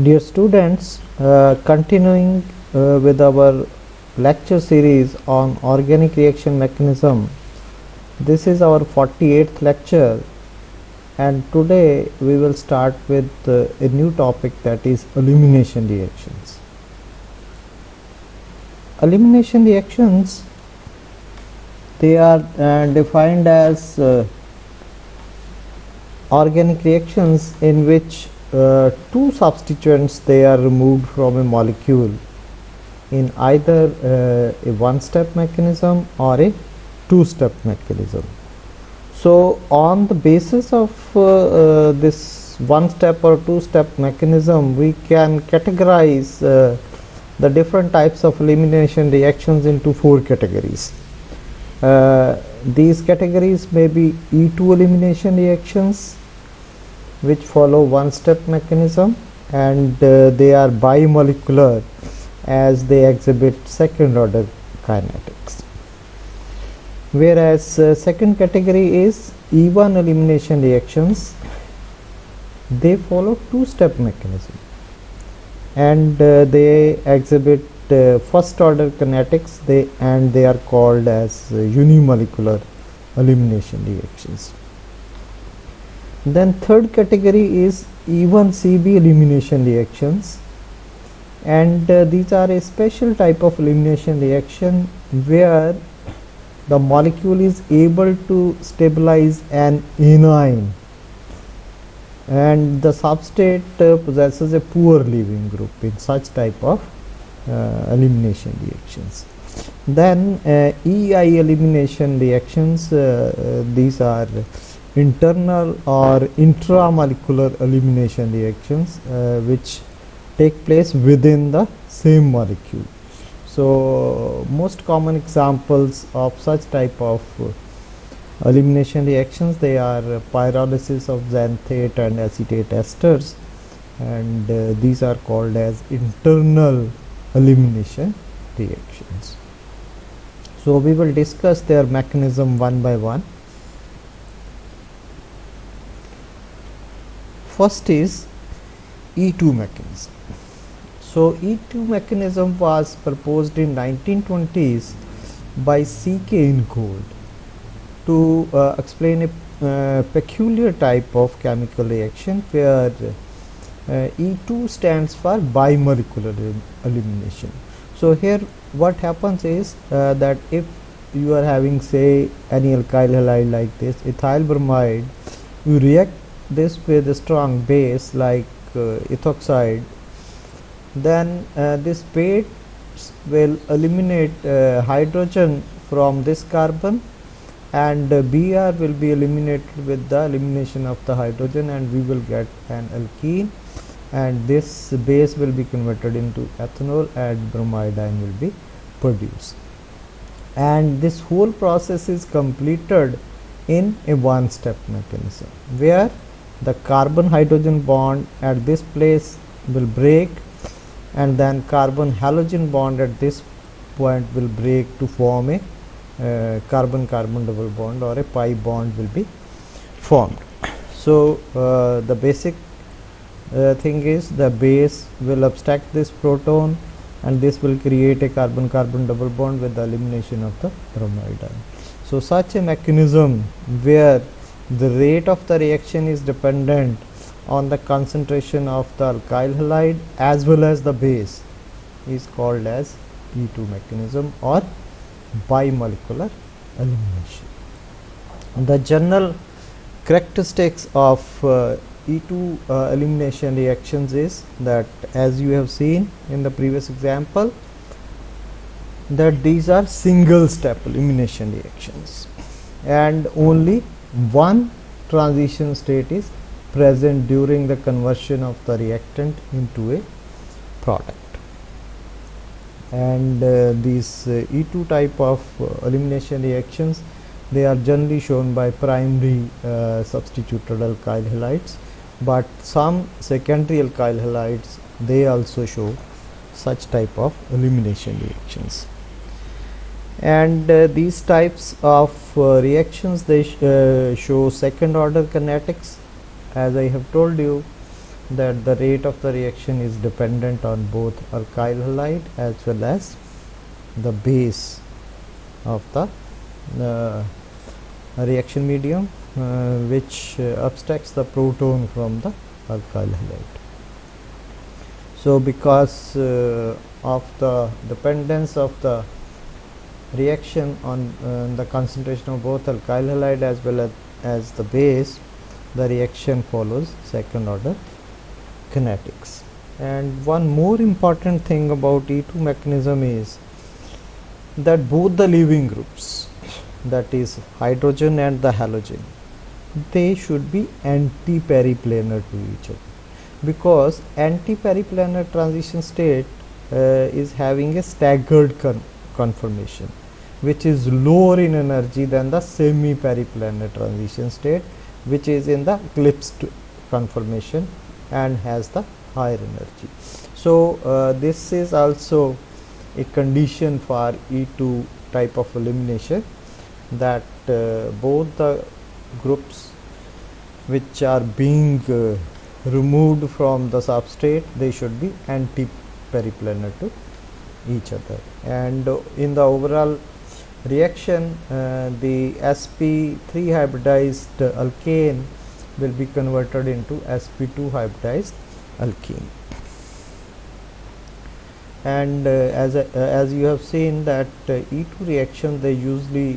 Dear students, continuing with our lecture series on organic reaction mechanism, this is our 48th lecture, and today we will start with a new topic, that is elimination reactions. Elimination reactions, they are defined as organic reactions in which two substituents they are removed from a molecule in either a one-step mechanism or a two-step mechanism. So on the basis of this one-step or two-step mechanism, we can categorize the different types of elimination reactions into four categories. These categories may be E2 elimination reactions, which follow one-step mechanism, and they are bimolecular as they exhibit second-order kinetics. Whereas second category is E1 elimination reactions. They follow two-step mechanism, and they exhibit first-order kinetics. They are called as unimolecular elimination reactions. Then third category is E1CB elimination reactions, and these are a special type of elimination reaction where the molecule is able to stabilize an anion and the substrate possesses a poor leaving group in such type of elimination reactions. Then EI elimination reactions, these are internal or intramolecular elimination reactions which take place within the same molecule. So most common examples of such type of elimination reactions, they are pyrolysis of xanthate and acetate esters, and these are called as internal elimination reactions. So we will discuss their mechanism one by one. First is E2 mechanism. So E2 mechanism was proposed in 1920s by C.K. Ingold to explain a peculiar type of chemical reaction where E2 stands for bimolecular elimination. So here what happens is that if you are having, say, any alkyl halide like this, ethyl bromide, you react this with a strong base like ethoxide, then this base will eliminate hydrogen from this carbon, and Br will be eliminated with the elimination of the hydrogen, and we will get an alkene, and this base will be converted into ethanol and bromidine will be produced. And this whole process is completed in a one-step mechanism where the carbon hydrogen bond at this place will break, and then carbon halogen bond at this point will break to form a carbon carbon double bond, or a pi bond will be formed. So the basic thing is the base will abstract this proton, and this will create a carbon carbon double bond with the elimination of the bromidine. So such a mechanism where the rate of the reaction is dependent on the concentration of the alkyl halide as well as the base is called as E2 mechanism or bimolecular elimination. The general characteristics of E2 elimination reactions is that, as you have seen in the previous example, that these are single step elimination reactions and only one transition state is present during the conversion of the reactant into a product. And these E2 type of elimination reactions, they are generally shown by primary substituted alkyl halides, but some secondary alkyl halides, they also show such type of elimination reactions. And these types of reactions, they show second order kinetics. As I have told you, that the rate of the reaction is dependent on both alkyl halide as well as the base of the reaction medium, which abstracts the proton from the alkyl halide. So because of the dependence of the reaction on the concentration of both alkyl halide as well as the base, the reaction follows second order kinetics. And one more important thing about E2 mechanism is that both the leaving groups, that is hydrogen and the halogen, they should be anti-periplanar to each other, because anti-periplanar transition state is having a staggered conformation, which is lower in energy than the semi-periplanar transition state, which is in the eclipsed conformation and has the higher energy. So this is also a condition for E2 type of elimination, that both the groups which are being removed from the substrate, they should be anti-periplanar to each other. And in the overall reaction, the sp3 hybridized alkane will be converted into sp2 hybridized alkene. And as you have seen that E2 reaction, they usually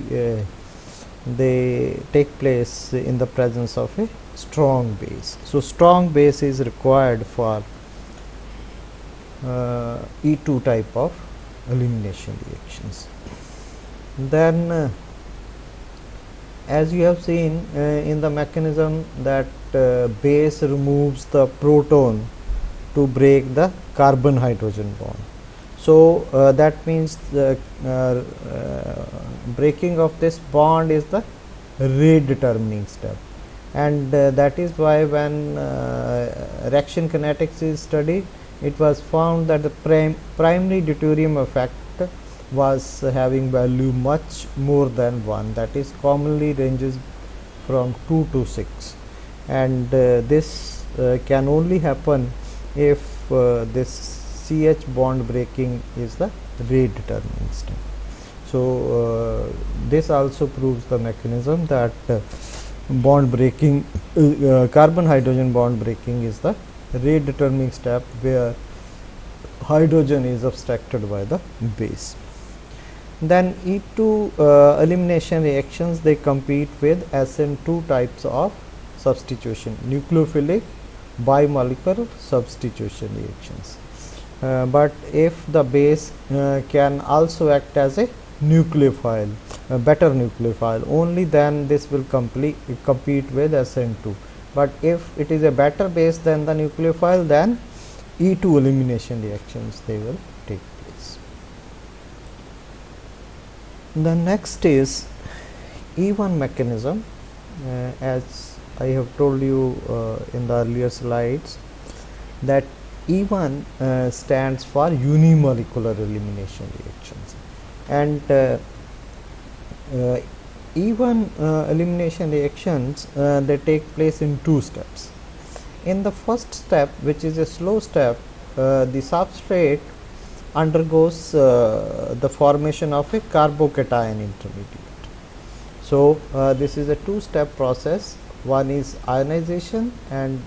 they take place in the presence of a strong base. So strong base is required for E2 type of elimination reactions. Then as you have seen in the mechanism, that base removes the proton to break the carbon hydrogen bond. So that means the breaking of this bond is the rate determining step, and that is why when reaction kinetics is studied, it was found that the primary deuterium effect was having value much more than 1, that is commonly ranges from 2 to 6, and this can only happen if this CH bond breaking is the rate determining step. So this also proves the mechanism that bond breaking, carbon hydrogen bond breaking is the rate determining step, where hydrogen is abstracted by the base. Then E2 elimination reactions, they compete with SN2 types of substitution, nucleophilic bimolecular substitution reactions. But if the base can also act as a nucleophile, a better nucleophile, only then this will compete with SN2. But if it is a better base than the nucleophile, then E2 elimination reactions, they will take place. The next is E1 mechanism. As I have told you in the earlier slides, that E1 stands for unimolecular elimination reactions, and E1 elimination reactions, they take place in 2 steps. In the first step, which is a slow step, the substrate undergoes the formation of a carbocation intermediate. So this is a 2-step process. One is ionization and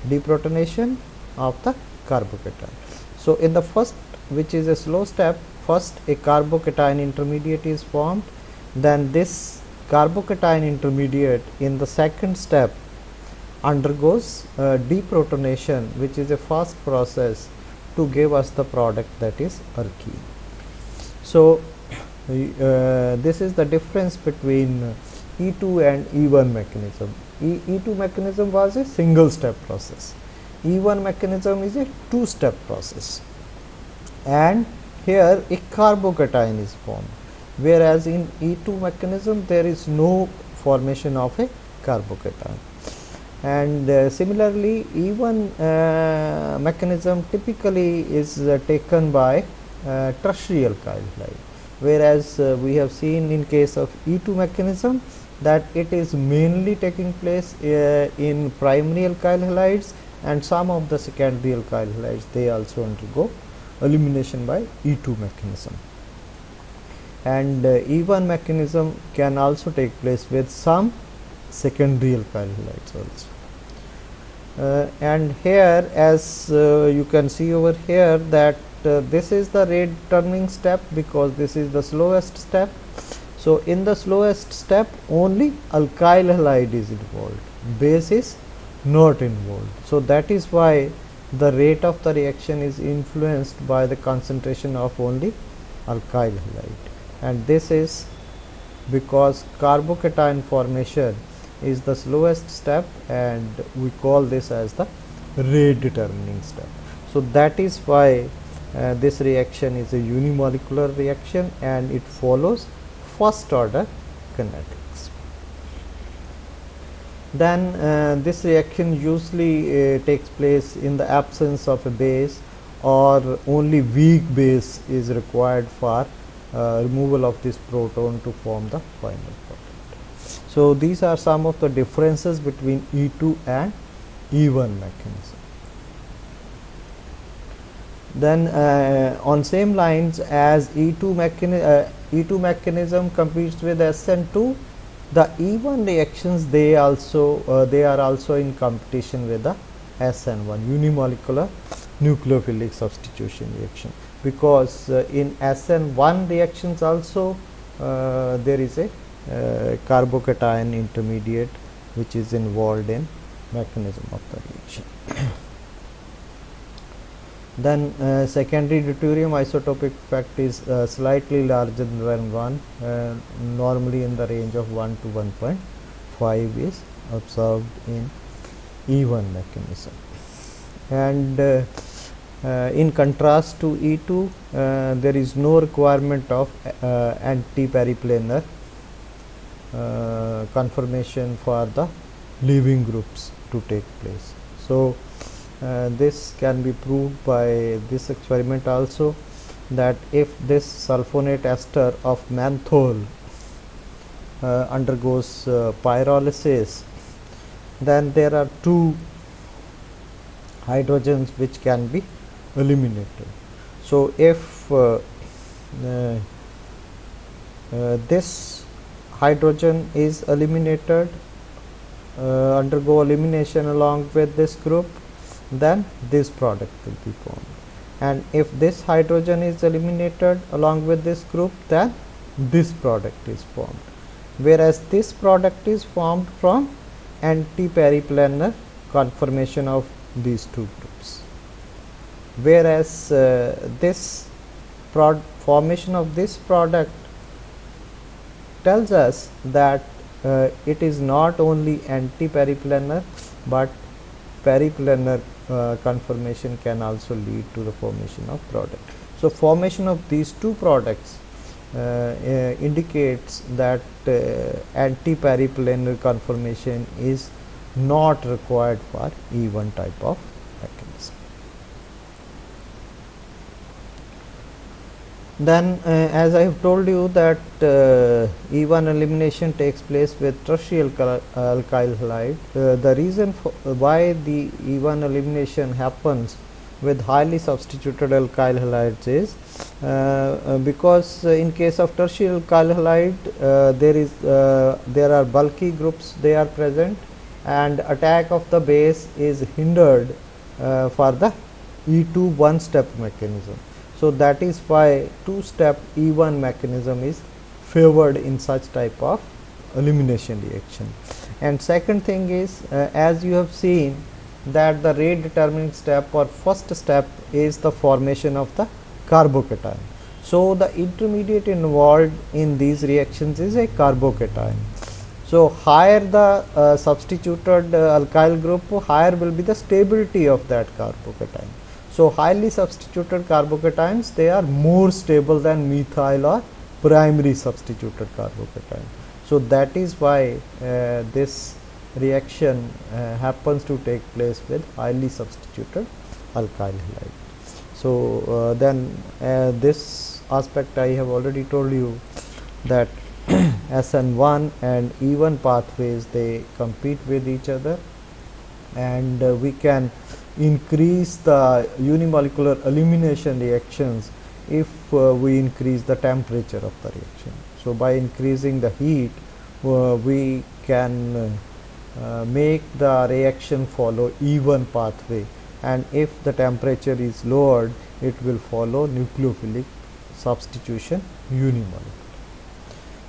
deprotonation of the carbocation. So in the first, which is a slow step, first a carbocation intermediate is formed, then this carbocation intermediate in the second step undergoes deprotonation, which is a fast process to give us the product, that is alkene. So this is the difference between E2 and E1 mechanism. E2 mechanism was a single step process. E1 mechanism is a 2-step process, and here a carbocation is formed, whereas in E2 mechanism there is no formation of a carbocation. And similarly, E1 mechanism typically is taken by tertiary alkyl halide, whereas we have seen in case of E2 mechanism that it is mainly taking place in primary alkyl halides and some of the secondary alkyl halides, they also undergo elimination by E2 mechanism. And E1 mechanism can also take place with some secondary alkyl halides also. And here, as you can see over here, that this is the rate determining step, because this is the slowest step. So in the slowest step only alkyl halide is involved, base is not involved. So that is why the rate of the reaction is influenced by the concentration of only alkyl halide, and this is because carbocation formation is the slowest step, and we call this as the rate determining step. So that is why this reaction is a unimolecular reaction, and it follows first order kinetics. Then this reaction usually takes place in the absence of a base, or only weak base is required for removal of this proton to form the final product. So these are some of the differences between E2 and E1 mechanism. Then on same lines as E2 mechanism competes with SN2, the E1 reactions, they are also in competition with the SN1, unimolecular nucleophilic substitution reaction, because in SN1 reactions also there is a carbocation intermediate which is involved in mechanism of the reaction. Then secondary deuterium isotopic effect is slightly larger than 1, normally in the range of 1 to 1.5 is observed in E1 mechanism. And in contrast to E2, there is no requirement of anti-periplanar conformation for the leaving groups to take place. So this can be proved by this experiment also, that if this sulfonate ester of menthol undergoes pyrolysis, then there are two hydrogens which can be eliminated. So if this hydrogen is eliminated, undergo elimination along with this group, then this product will be formed. And if this hydrogen is eliminated along with this group, then this product is formed, whereas this product is formed from anti-periplanar conformation of these two groups, whereas this formation of this product tells us that it is not only anti-periplanar, but periplanar conformation can also lead to the formation of product. So formation of these two products indicates that anti-periplanar conformation is not required for E1 type of mechanism. Then as I have told you that E1 elimination takes place with tertiary alkyl halide. The reason why the E1 elimination happens with highly substituted alkyl halides is because in case of tertiary alkyl halide there are bulky groups, they are present, and attack of the base is hindered for the E2 one-step mechanism. So that is why two-step E1 mechanism is favored in such type of elimination reaction. And second thing is, as you have seen that the rate determining step or first step is the formation of the carbocation. So the intermediate involved in these reactions is a carbocation. So higher the substituted alkyl group, higher will be the stability of that carbocation. So highly substituted carbocations, they are more stable than methyl or primary substituted carbocation. So that is why this reaction happens to take place with highly substituted alkyl halide. So then this aspect I have already told you that SN1 and E1 pathways, they compete with each other, and we can increase the unimolecular elimination reactions if we increase the temperature of the reaction. So by increasing the heat we can make the reaction follow even pathway, and if the temperature is lowered it will follow nucleophilic substitution unimolecular.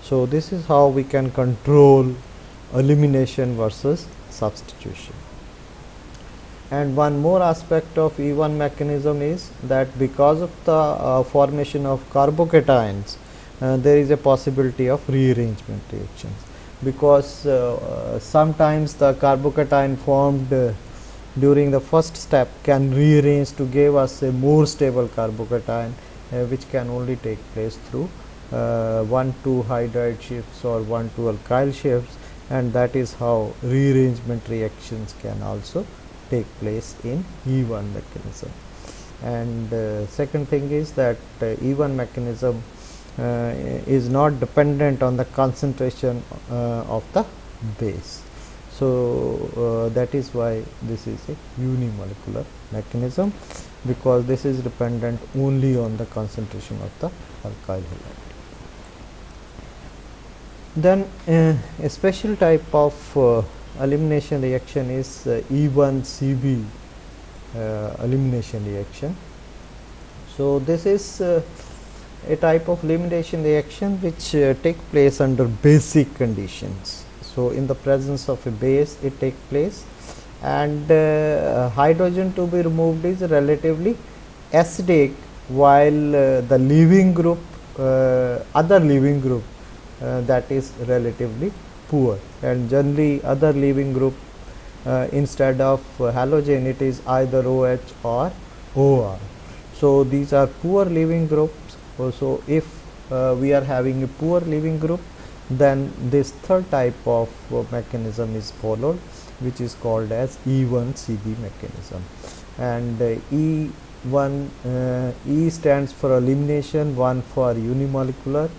So this is how we can control elimination versus substitution. And one more aspect of E1 mechanism is that because of the formation of carbocations, there is a possibility of rearrangement reactions, because sometimes the carbocation formed during the first step can rearrange to give us a more stable carbocation, which can only take place through 1,2 hydride shifts or 1,2 alkyl shifts, and that is how rearrangement reactions can also take place in E1 mechanism. And second thing is that E1 mechanism is not dependent on the concentration of the base. So that is why this is a unimolecular mechanism, because this is dependent only on the concentration of the alkyl halide. Then a special type of elimination reaction is E1Cb elimination reaction. So this is a type of elimination reaction which take place under basic conditions. So in the presence of a base it take place, and hydrogen to be removed is relatively acidic, while the leaving group, other leaving group, that is relatively poor, and generally other leaving group instead of halogen it is either OH or OR. So these are poor leaving groups. So if we are having a poor leaving group, then this third type of mechanism is followed, which is called as E1Cb mechanism. And E stands for elimination, 1 for unimolecular,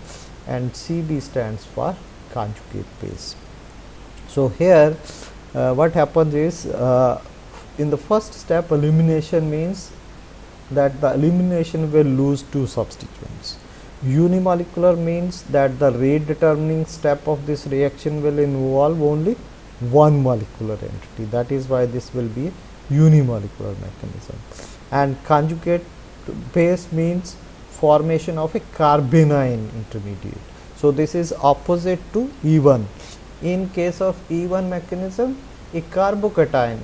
and Cb stands for conjugate base. So here what happens is, in the first step elimination means that the elimination will lose 2 substituents. Unimolecular means that the rate determining step of this reaction will involve only one molecular entity. That is why this will be a unimolecular mechanism. And conjugate base means formation of a carbanion intermediate. So this is opposite to E1. In case of E1 mechanism, a carbocation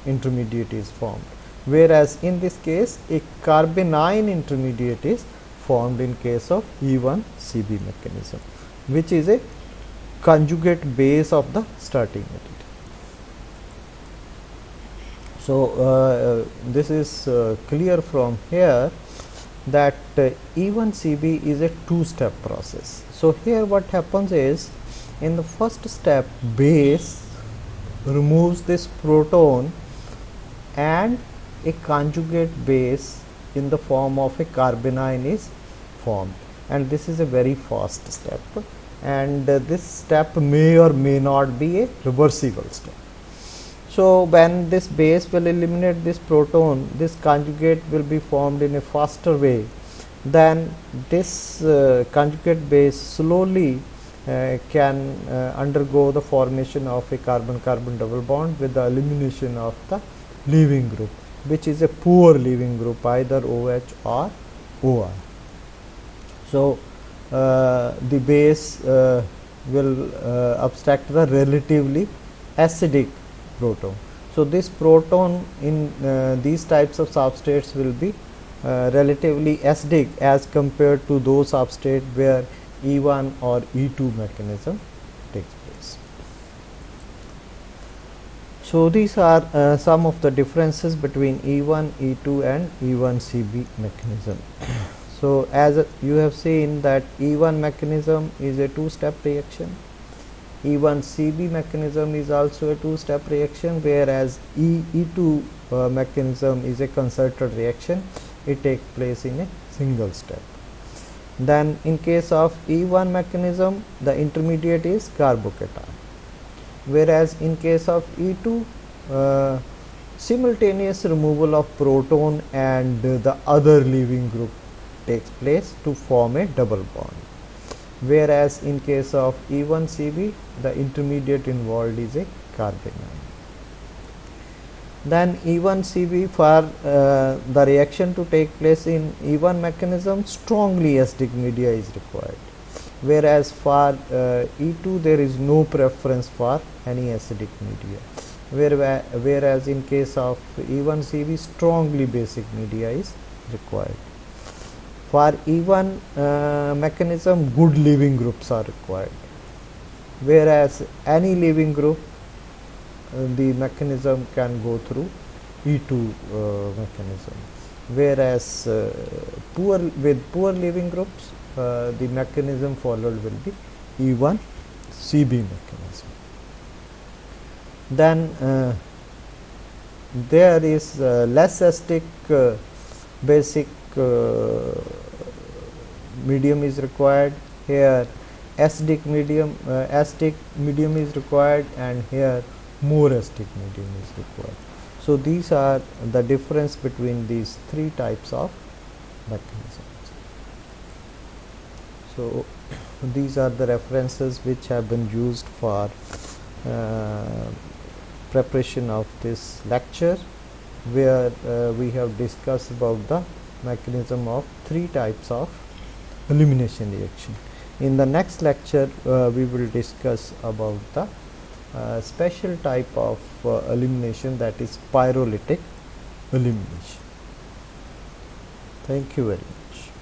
intermediate is formed, whereas in this case a carbanion intermediate is formed in case of E1Cb mechanism, which is a conjugate base of the starting material. So this is clear from here that E1Cb is a 2-step process. So here what happens is, in the first step base removes this proton and a conjugate base in the form of a carbanion is formed, and this is a very fast step, and this step may or may not be a reversible step. So when this base will eliminate this proton, this conjugate will be formed in a faster way. Then this conjugate base slowly can undergo the formation of a carbon-carbon double bond with the elimination of the leaving group, which is a poor leaving group, either OH or OR. So the base will abstract the relatively acidic proton. So this proton in these types of substrates will be relatively acidic as compared to those substrates where E1 or E2 mechanism takes place. So these are some of the differences between E1, E2 and E1Cb mechanism. So as you have seen that E1 mechanism is a 2-step reaction, E1Cb mechanism is also a 2-step reaction, whereas E2 mechanism is a concerted reaction. It takes place in a single step. Then in case of E1 mechanism, the intermediate is carbocation, whereas in case of E2 simultaneous removal of proton and the other leaving group takes place to form a double bond, whereas in case of E1Cb the intermediate involved is a carbon ion. Then E1Cb, for the reaction to take place in E1 mechanism, strongly acidic media is required, whereas for E2 there is no preference for any acidic media, whereas in case of E1Cb strongly basic media is required. For E1 mechanism, good leaving groups are required, whereas any leaving group the mechanism can go through E2 mechanism, whereas with poor leaving groups the mechanism followed will be E1Cb mechanism. Then there is less acidic basic medium is required. Here acidic medium is required, and here more acidic medium is required. So these are the difference between these three types of mechanisms. So these are the references which have been used for preparation of this lecture, where we have discussed about the mechanism of three types of elimination reaction. In the next lecture we will discuss about the special type of elimination, that is pyrolytic elimination. Thank you very much.